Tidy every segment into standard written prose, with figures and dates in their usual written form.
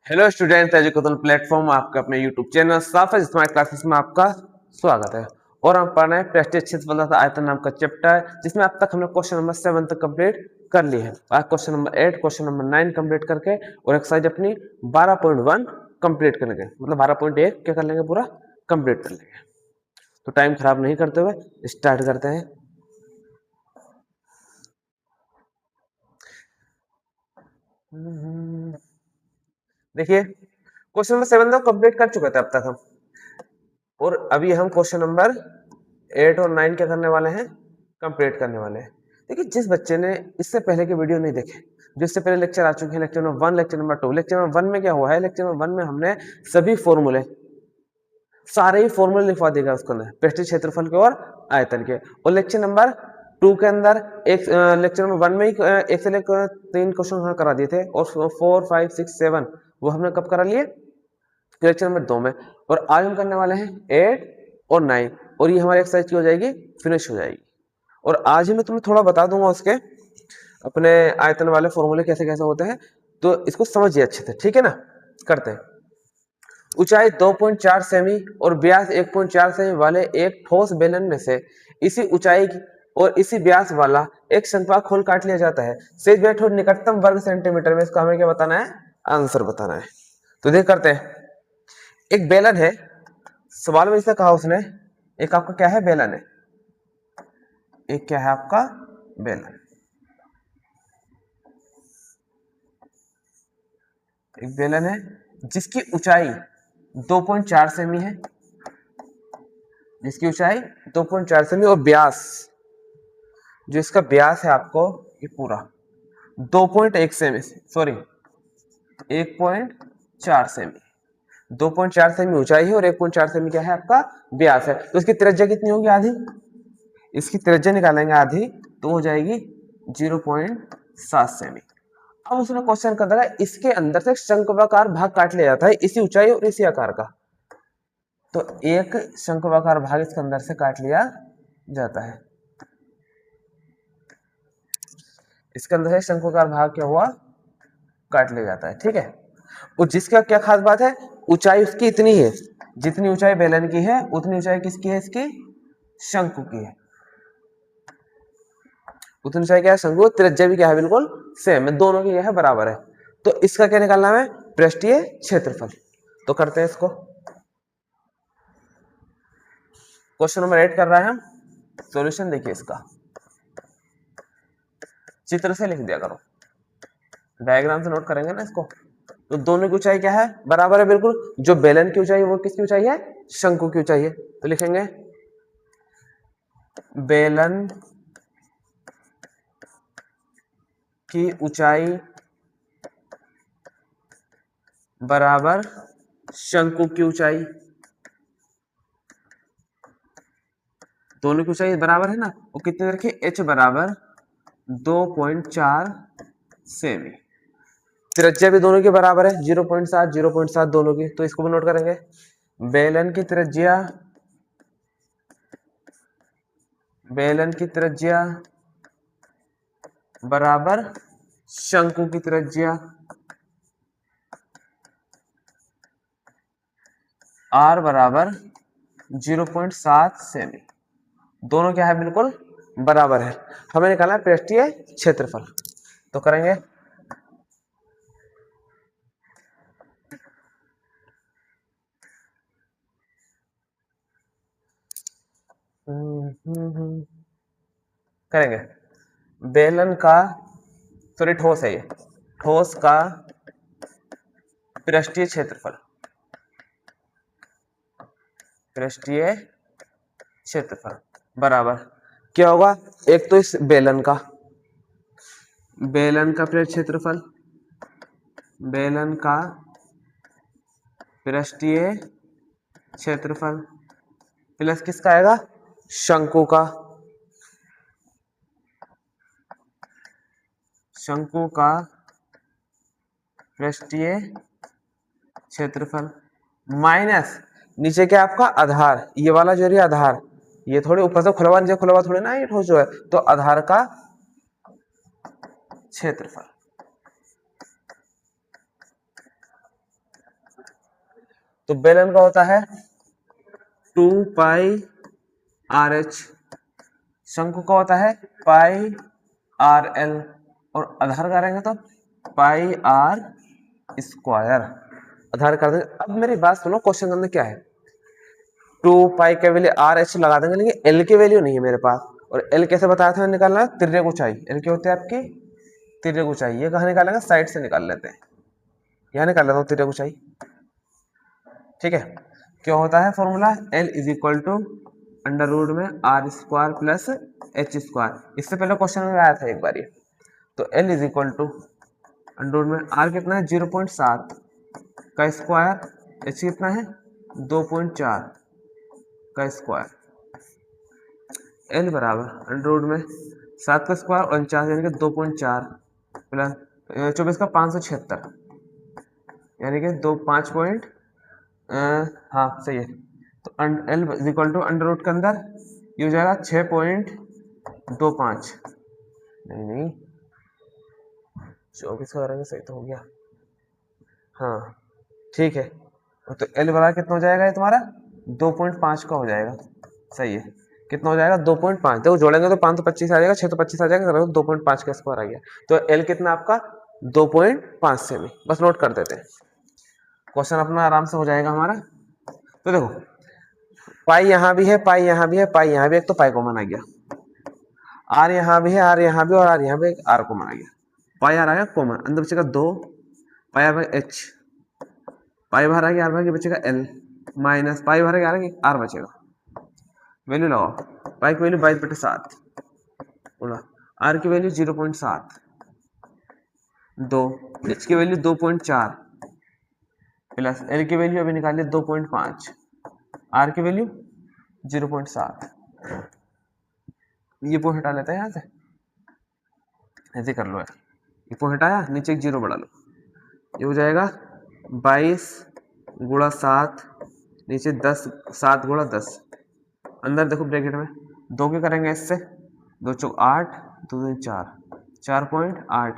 Hello students, education platform आपका अपने YouTube channel साफा स्मार्ट क्लासेस में आपका स्वागत है। और हम पढ़ रहे हैं प्रेस्टीज क्षेत्रफल तथा आयतन नाम का चैप्टर, जिसमें अब तक हमने क्वेश्चन नंबर 7 तक कंप्लीट कर ली है। आज question number 8, question number 9 complete करके और एक्सरसाइज अपनी 12.1 कंप्लीट करेंगे, मतलब 12.1 क्या कर लेंगे, पूरा कंप्लीट कर लेंगे। तो टाइम खराब नहीं करते हुए स्टार्ट करते हैं। देखिए, क्वेश्चन नंबर 7 तो कंप्लीट कर चुके थे अब तक हम, और अभी हम क्वेश्चन नंबर 8 और 9 क्या करने वाले हैं, कंप्लीट करने वाले हैं। देखिए, जिस बच्चे ने इससे पहले के वीडियो नहीं देखे, जो इससे पहले लेक्चर आ चुके हैं, lecture number 1, lecture number 2, lecture number 1 में क्या हुआ है, लेक्चर नंबर 1 में हमने सभी फॉर्मूले, सारे ही फॉर्मूले लिखवा दिए गए उसके अंदर, प्रेस्टीज क्षेत्रफल के और आयतन के। और लेक्चर नंबर 2 के अंदर एक लेक्चर नंबर 1 में ही एक से लेकर 3 क्वेश्चन करा दिए थे, और 4, 5, 6, 7 वो हमने कब करा लिए, लेक्चर नंबर 2 में। और आज हम करने वाले हैं 8 और 9, और ये हमारी एक्सरसाइज की हो जाएगी, फिनिश हो जाएगी। और आज ही मैं तुम्हें थोड़ा बता दूंगा उसके अपने आयतन वाले फॉर्मूले कैसे कैसे होते हैं, तो इसको समझिए अच्छे से, ठीक है ना। करते हैं। ऊंचाई 2.4 सेमी और व्यास 1.4 सेमी वाले एक ठोस बेलन में से इसी ऊंचाई और इसी व्यास वाला एक शंक्वाकार खोल काट लिया जाता है। शेष बैठो निकटतम वर्ग सेंटीमीटर में, इसका हमें क्या बताना है, आंसर बताना है। तो देख करते हैं। एक बेलन है, सवाल में इससे कहा उसने, एक आपका क्या है, बेलन है, एक क्या है आपका बेलन। एक बेलन है जिसकी ऊंचाई 2.4 सेमी है, जिसकी ऊंचाई 2.4 सेमी, और व्यास, जो इसका व्यास है आपको ये पूरा 2.1 सेमी, सॉरी 1.4 सेमी, 2.4 सेमी ऊंचाई है और 1.4 सेमी क्या है आपका व्यास है। तो इसकी त्रिज्या कितनी होगी, आधी, इसकी त्रिज्या निकालेंगे आधी, तो हो जाएगी 0.7 सेमी। अब उसने क्वेश्चन कर दिया, इसके अंदर से शंक्वाकार भाग काट लिया जाता है इसी ऊंचाई और इसी आकार का, तो एक शंक्वाकार भाग इसके अंदर से काट लिया जाता है। इसके अंदर से शंक्वाकार भाग क्या हुआ, काट लिया जाता है, ठीक है। और जिसका क्या खास बात है, ऊंचाई उसकी इतनी है, जितनी ऊंचाई बेलन की है उतनी ऊंचाई किसकी है, इसकी शंकु की है। उतनी ऊंचाई क्या है, शंकु, त्रिज्या भी क्या है, बिल्कुल सेम है, दोनों की क्या है, बराबर है। तो इसका क्या निकालना है, पृष्ठीय क्षेत्रफल। तो करते हैं इसको। क्वेश्चन नंबर 8 कर रहा है हम, सॉल्यूशन देखिए इसका, चित्र से लिख दिया करो, डायग्राम से नोट करेंगे ना इसको। तो दोनों की ऊंचाई क्या है, बराबर है बिल्कुल। जो बेलन की ऊंचाई है वो किसकी ऊंचाई है, शंकु की ऊंचाई है। तो लिखेंगे बेलन की ऊंचाई बराबर शंकु की ऊंचाई, दोनों की ऊंचाई बराबर है ना। वो कितने रखे, h बराबर 2.4 सेमी, त्रिज्या भी दोनों की बराबर है 0.7 0.7 दोनों की। तो इसको भी नोट करेंगे, बेलन की त्रिज्या, बेलन की त्रिज्या बराबर शंकु की त्रिज्या, r बराबर 0.7 सेमी, दोनों क्या है, बिल्कुल बराबर है। हमें निकालना है पृष्ठीय क्षेत्रफल। तो करेंगे, करेंगे बेलन का, सॉरी ठोस है ये, ठोस का पृष्ठीय क्षेत्रफल, पृष्ठीय क्षेत्रफल बराबर क्या होगा, एक तो इस बेलन का, बेलन का पृष्ठीय क्षेत्रफल, बेलन का पृष्ठीय क्षेत्रफल प्लस किसका आएगा, शंकु का, शंकु का पृष्ठीय क्षेत्रफल माइनस नीचे क्या आपका आधार, ये वाला जो है आधार, ये थोड़े ऊपर से खुलवा नीचे खुलवा थोड़े ना, ये ठोस जो है, तो आधार का क्षेत्रफल, तो बेलन का होता है 2πRH, शंकु का होता है πRL, और आधार करेंगे तो πR²। आधार कर देंगे। अब मेरी बात सुनो, क्वेश्चन के अंदर क्या है, 2π के वैल्यू RH लगा देंगे, लेकिन L की वैल्यू नहीं है मेरे पास। और L कैसे बताया था निकालना, तिर्यक ऊंचाई। L क्या होती है आपकी, तिर्यक ऊंचाई। ये कहाँ निकालेंगे, साइड से निकाल लेते हैं, यहाँ निकाल लेता हूँ तिर्यक ऊंचाई। ठीक है, क्या होता है formula, L is equal to under root में R² प्लस H²। इससे पहले क्वेश्चन में आया था एक बार ये। तो L is equal to under root में R कितना है 0.7 का स्क्वायर, H कितना है 2.4 का स्क्वायर, L बराबर अंडर रूट में 7 का स्क्वायर और 49 यानी कि 2.4 प्लस 24 का 576 यानी कि 5 पॉइंट, हाँ सही है। तो L is equal to under root के अंदर ये हो जाएगा 6.25, नहीं 24 का करेंगे, सही तो हो गया, हाँ ठीक है। तो L बराबर कितना हो जाएगा, ये तुम्हारा 2.5 का हो जाएगा, सही है। कितना हो जाएगा 2.5, देखो जोड़ेंगे तो 5 तो 25 आ जाएगा, 6 तो 25 आ जाएगा, 2.5 का स्क्वायर आ गया। तो L कितना आपका 2.5 सेमी, बस नोट कर देते हैं, क्वेश्चन अपना आराम से हो जाएगा हमारा। तो देखो पाई यहाँ भी है, पाई यहाँ भी है, पाई यहाँ भी, एक तो पाई कॉमन आ गया, आर यहाँ भी है, आर यहाँ भी, और आर यहाँ भी, एक आर कॉमन आ गया, पाई आर आ गया कॉमन, अंदर बचेगा 2 पाई आर बाई H, पाई बाहर आ गया, आर बाई बचेगा L माइनस पाई बाहर आ गया, आर बचेगा। वैल्यू लगाओ, पाई की वैल्यू 22/7 बोला, आर की वैल्यू 0.7, 2, H की वैल्यू 2.4 प्लस L की वैल्यू अभी निकालिए 2.5, R की वैल्यू 0.7। ये पॉइंट हटा लेते हैं यहाँ से, ऐसे कर लो यार, ये पॉइंट हटाया, नीचे एक 0 बढ़ा लो, ये हो जाएगा 22 गुणा 7, नीचे 10, 7 गुणा 10, अंदर देखो ब्रैकेट में 2 के करेंगे इससे, 2 चौक 8, 2 दूनी 4, 4.8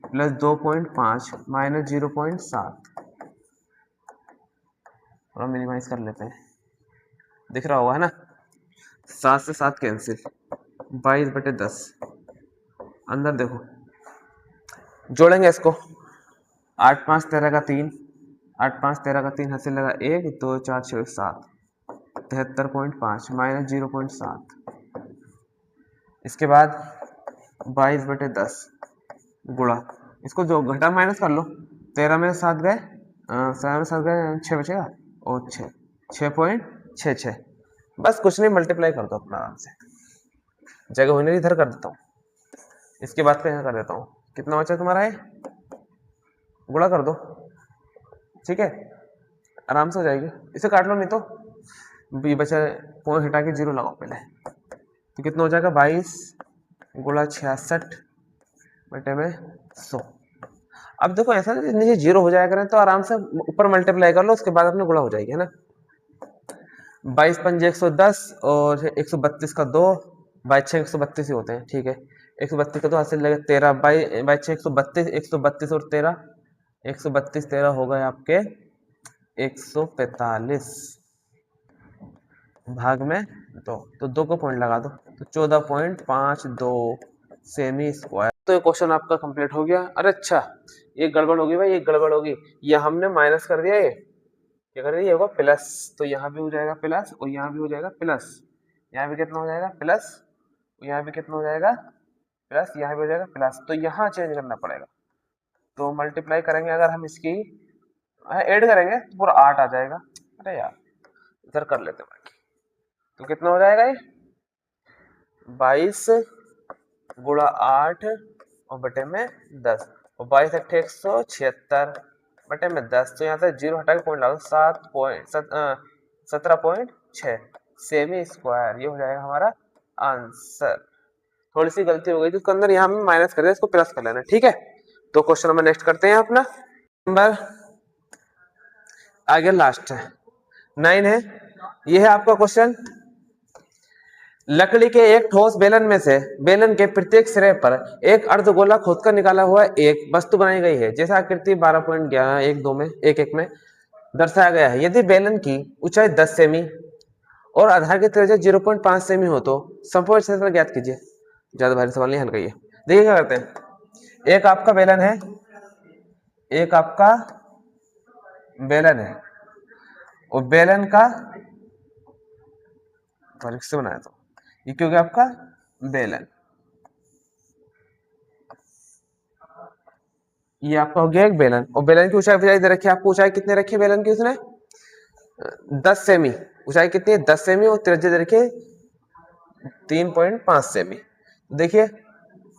प्लस 2.5 माइनस 0.7, थोड़ा मिनिमाइज कर लेते हैं, दिख रहा होगा है ना, 7 से 7 कैंसिल, 22/10, अंदर देखो जोड़ेंगे इसको, 8 5 13 का 3, 8 5 13 का 3 हासिल लगा 1 2 4 6 7, 73.5 माइनस 0.7, इसके बाद 22/10 गुणा, इसको जो घटा माइनस कर लो, 13 में 7 गए, 7 में 7 गए 6 बचेगा, और 6.66, बस कुछ नहीं, मल्टीप्लाई कर दो अपना आराम से, जगह होने इधर कर देता हूँ, इसके बाद पे यहाँ कर देता हूँ, कितना बचा तुम्हारा है, गुणा कर दो, ठीक है आराम से हो जाएगी, इसे काट लो, नहीं तो ये बचा पॉइंट हटा के 0 लगाओ पहले, तो कितना हो जाएगा 22 गुणा 66 बटे में 100। अब देखो ऐसा नीचे 0 हो जाएगा ना, तो आराम से ऊपर मल्टीप्लाई कर लो, उसके बाद अपने गुणा हो जाएगी, है ना। 22 पंजे 110 और 132 का 2, 22 6 132 ही होते हैं, ठीक है, 132 का 2 हासिल लगेगा 13, 22 6 132, 132 और 13, 132 13 हो गए आपके 145 भाग में 2, तो 2 को पॉइंट लगा दो, तो 14.52 सेमी स्क्वायर। तो ये क्वेश्चन आपका कंप्लीट हो गया। अरे अच्छा, ये गड़बड़ होगी भाई, ये गड़बड़ होगी, ये हमने माइनस कर दिया, ये क्या कर दिया, ये होगा प्लस, तो यहाँ भी हो जाएगा प्लस और यहाँ भी हो जाएगा प्लस, यहाँ भी कितना हो जाएगा प्लस, यहाँ भी कितना हो जाएगा प्लस, यहाँ भी हो जाएगा प्लस, तो यहाँ चेंज करना पड़ेगा, तो मल्टीप्लाई करेंगे अगर हम इसकी ऐड करेंगे तो पूरा 8 आ जाएगा। अरे यार इधर कर लेते हैं, तो कितना हो जाएगा ये 22 गुणा 8 और बटे में 10, और 22 अट्ठे 176 बटे में 10, तो यहाँ से 0 हटा के पॉइंट लगाओ, 17.6 सेमी स्क्वायर, ये हो जाएगा हमारा आंसर। थोड़ी सी गलती हो गई थी उसके अंदर, यहाँ में माइनस कर दिया, इसको प्लस कर लेना, ठीक है। तो क्वेश्चन नंबर नेक्स्ट करते हैं अपना, नंबर आगे लास्ट है 9 है, ये है आपका क्वेश्चन। लकड़ी के एक ठोस बेलन में से बेलन के प्रत्येक सिरे पर एक अर्धगोला खोदकर निकाला हुआ एक वस्तु बनाई गई है, जैसा आकृति 12.11 1 2 में 1 1 में दर्शाया गया है। यदि बेलन की ऊंचाई 10 सेमी और आधार की त्रिज्या 0.5 सेमी हो तो संपूर्ण क्षेत्रफल ज्ञात कीजिए। ज्यादा भारी सवाल नहीं, हल करिए। देखिए क्या करते हैं, एक आपका बेलन है, एक आपका बेलन है, और बेलन का बारीक से बनाया तो ये क्योंकि आपका बेलन, ये आपका हो गया एक बेलन, और बेलन की ऊंचाई दे रखी है आपको। ऊंचाई कितने रखी है बेलन की उसने? 10 सेमी। ऊंचाई कितनी है? 10 सेमी, और त्रिज्या दे रखी है 3.5 सेमी। देखिए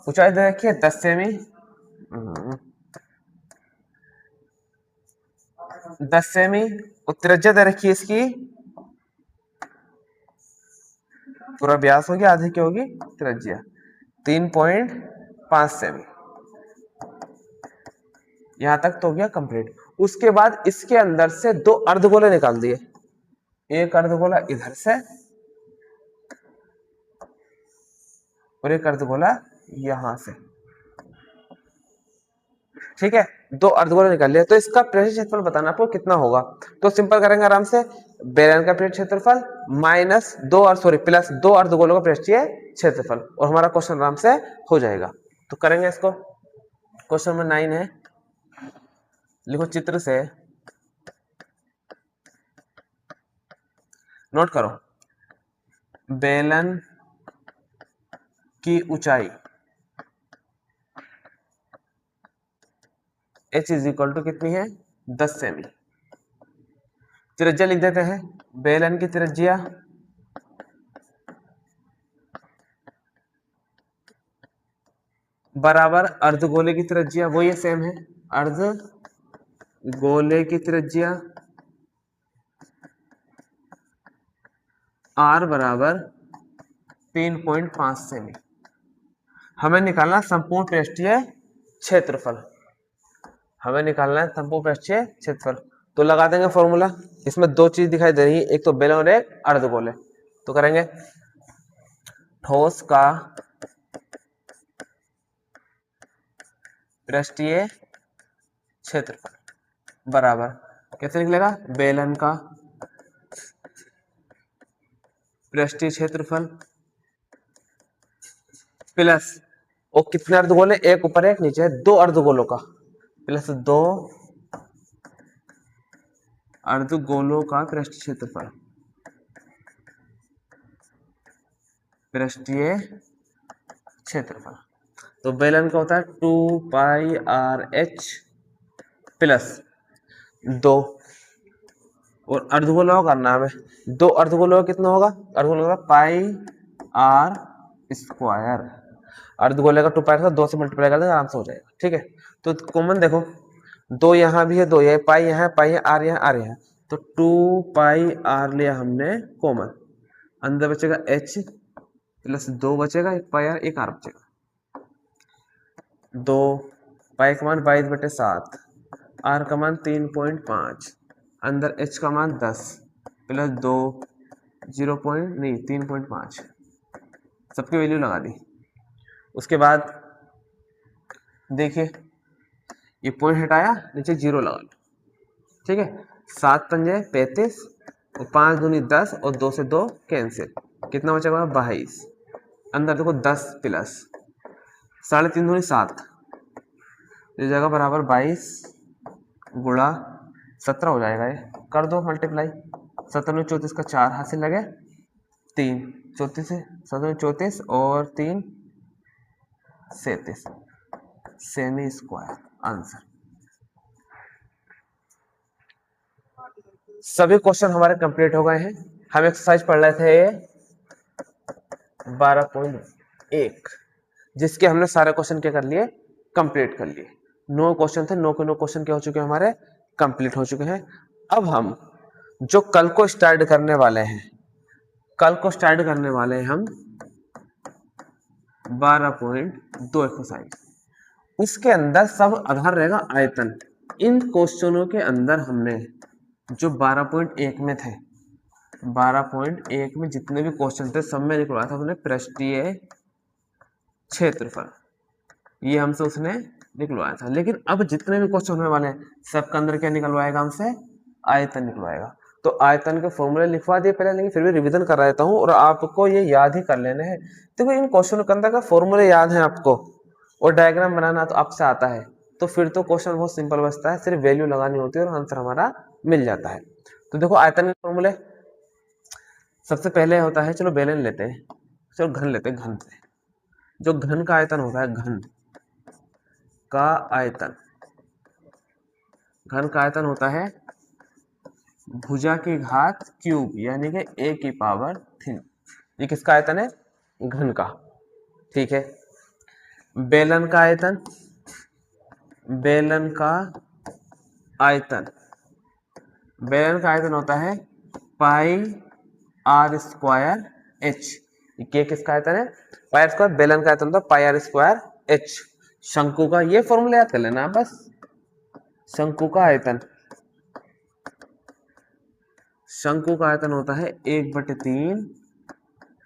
ऊंचाई दे रखी है 10 सेमी, 10 सेमी, और त्रिज्या दे रखी है इसकी, पूरा व्यास हो गया, आधी की होगी त्रिज्या 3.5 सेमी। यहां तक तो हो गया कंप्लीट। उसके बाद इसके अंदर से 2 अर्धगोले निकाल दिए, एक अर्धगोला इधर से और एक अर्धगोला यहां से, ठीक है। 2 अर्धगोले निकाल लिया, तो इसका पृष्ठ क्षेत्रफल बताना आपको कितना होगा। तो सिंपल करेंगे आराम से, बेलन का पृष्ठ क्षेत्रफल माइनस 2 प्लस 2 अर्धगोलों का पृष्ठीय क्षेत्रफल, और हमारा क्वेश्चन आराम से हो जाएगा। तो करेंगे इसको। क्वेश्चन नंबर 9 है, लिखो चित्र से, नोट करो, बेलन की ऊंचाई h इज इक्वल टू कितनी है? 10 सेमी। त्रिज्या लिख देते हैं, बेलन की त्रिज्या बराबर अर्धगोले की त्रिज्या, वो ये सेम है, अर्धगोले की त्रिज्या r बराबर 3.5 सेमी। हमें निकालना संपूर्ण पृष्ठीय क्षेत्रफल, हमें निकालना है संपूर्ण पृष्ठीय क्षेत्रफल। तो लगा देंगे फॉर्मूला। इसमें 2 चीज दिखाई दे रही है, एक तो बेलन और एक अर्धगोले। तो करेंगे, ठोस का पृष्ठीय क्षेत्रफल बराबर, कैसे निकलेगा? बेलन का पृष्ठीय क्षेत्रफल प्लस, और कितने अर्धगोले? एक ऊपर एक नीचे, 2 अर्धगोलों का, प्लस 2 अर्धगोलों का पृष्ठीय क्षेत्रफल, पृष्ठीय क्षेत्रफल। तो बेलन का होता है 2 पाई आर एच प्लस 2, और अर्धगोलों का करना हमें, 2 अर्धगोलों का कितना होगा? अर्धगोलों का पाई आर स्क्वायर। अर्धगोले का 2 पाई था, 2 से मल्टीप्लाई कर देंगे, आराम से हो जाएगा, ठीक है। तो कॉमन देखो, 2 यहाँ भी है, 2 ये पाई यहाँ, पाई है, आर यहाँ, आर यहाँ, तो 2 पाई आर लिया हमने कॉमन, अंदर बचेगा h प्लस 2 बचेगा, 1 पाई आर, 1 आर बचेगा, 2 पाई का मान 22/7, आर का मान 3.5, अंदर h का मान 10 प्लस 2 3.5, सबकी वैल्यू लगा दी। उसके बाद देखिए ये पॉइंट हटाया, नीचे 0 लगा लो, ठीक है। 7 पंजे 35, और 5 दूनी 10, और 2 से 2 कैंसिल, कितना बचेगा? 22, अंदर देखो 10 प्लस 3.5 दूनी 7, ये जगह बराबर 22 गुणा 17 हो जाएगा। ये कर दो मल्टीप्लाई, 17 में 34 का 4 हासिल लगे 3, 34 से 17 में 34 और 3 37 सेमी स्क्वायर आंसर। सभी क्वेश्चन हमारे कंप्लीट हो गए हैं। हम एक्सरसाइज पढ़ रहे थे 12.1, जिसके हमने सारे क्वेश्चन क्या कर लिए? कंप्लीट कर लिए। 9 क्वेश्चन थे, 9 के 9 क्वेश्चन क्या हो चुके हैं? हमारे कंप्लीट हो चुके हैं। अब हम जो कल को स्टार्ट करने वाले हैं, कल को स्टार्ट करने वाले हैं हम 12.2 एक्सरसाइज। उसके अंदर सब आधार रहेगा आयतन। इन क्वेश्चनों के अंदर हमने जो 12.1 में थे, 12.1 में जितने भी क्वेश्चन थे सब में निकलवाया था उसने पृष्ठीय क्षेत्रफल, ये हमसे उसने निकलवाया था। लेकिन अब जितने भी क्वेश्चन होने वाले हैं सबके अंदर क्या निकलवाएगा हमसे? आयतन निकलवाएगा। तो आयतन के फॉर्मूले लिखवा दिए पहले, लेकिन फिर भी रिवीजन करा देता हूँ और आपको ये याद ही कर लेने हैं। देखो इन क्वेश्चन के अंदर का फॉर्मूले याद है आपको और डायग्राम बनाना तो आपसे आता है, तो फिर तो क्वेश्चन बहुत सिंपल बचता है, सिर्फ वैल्यू लगानी होती है और आंसर हमारा मिल जाता है। तो देखो आयतन के फॉर्मूले सबसे पहले होता है, चलो बेलन लेते हैं, चलो घन लेते हैं। घन से जो घन का आयतन होता है, घन का आयतन, घन का आयतन होता है भुजा की घात क्यूब, यानी कि a की पावर 3। ये किसका आयतन है? घन का। ठीक है। बेलन का आयतन, बेलन का आयतन, बेलन का आयतन होता है पाई आर स्क्वायर एच। ये किसका आयतन है? पाई आर स्क्वायर। बेलन का आयतन होता है पाई आर स्क्वायर एच। शंकु का ये फॉर्मूला याद कर लेना बस। शंकु का आयतन, शंकु का आयतन होता है 1/3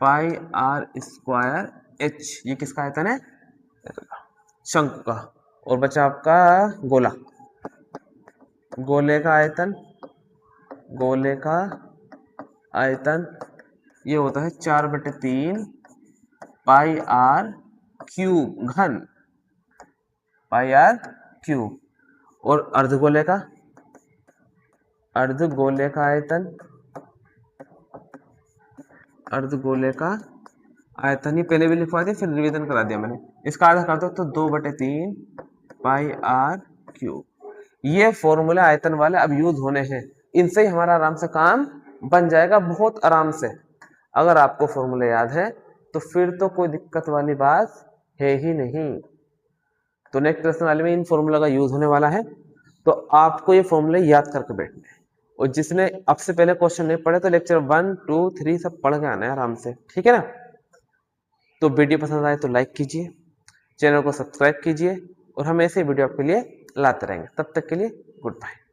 पाई आर स्क्वायर एच। ये किसका आयतन है? शंकु का। और बचा आपका गोला, गोले का आयतन, गोले का आयतन ये होता है 4/3 पाई आर क्यूब, घन पाई आर क्यूब। और अर्धगोले का, अर्धगोले का आयतन, अर्धगोले का आयतन ही पहले भी लिखवा दिया, फिर रिवीजन करा दिया मैंने। इसका आधा कर दो तो 2/3 पाई आर क्यूब। ये फॉर्मूला आयतन वाले अब यूज होने हैं, इनसे ही हमारा आराम से काम बन जाएगा, बहुत आराम से। अगर आपको फॉर्मूले याद है तो फिर तो कोई दिक्कत वाली बात है ही नहीं। तो नेक्स्ट क्वेश्चन वाले में इन फॉर्मूला का यूज होने वाला है, तो आपको ये फॉर्मूले याद करके बैठने हैं। और जिसने अब से पहले क्वेश्चन नहीं पढ़े तो लेक्चर 1, 2, 3 सब पढ़ के आना है आराम से, ठीक है ना। तो वीडियो पसंद आए तो लाइक कीजिए, चैनल को सब्सक्राइब कीजिए और हम ऐसे वीडियो आपके लिए लाते रहेंगे। तब तक के लिए गुड बाय।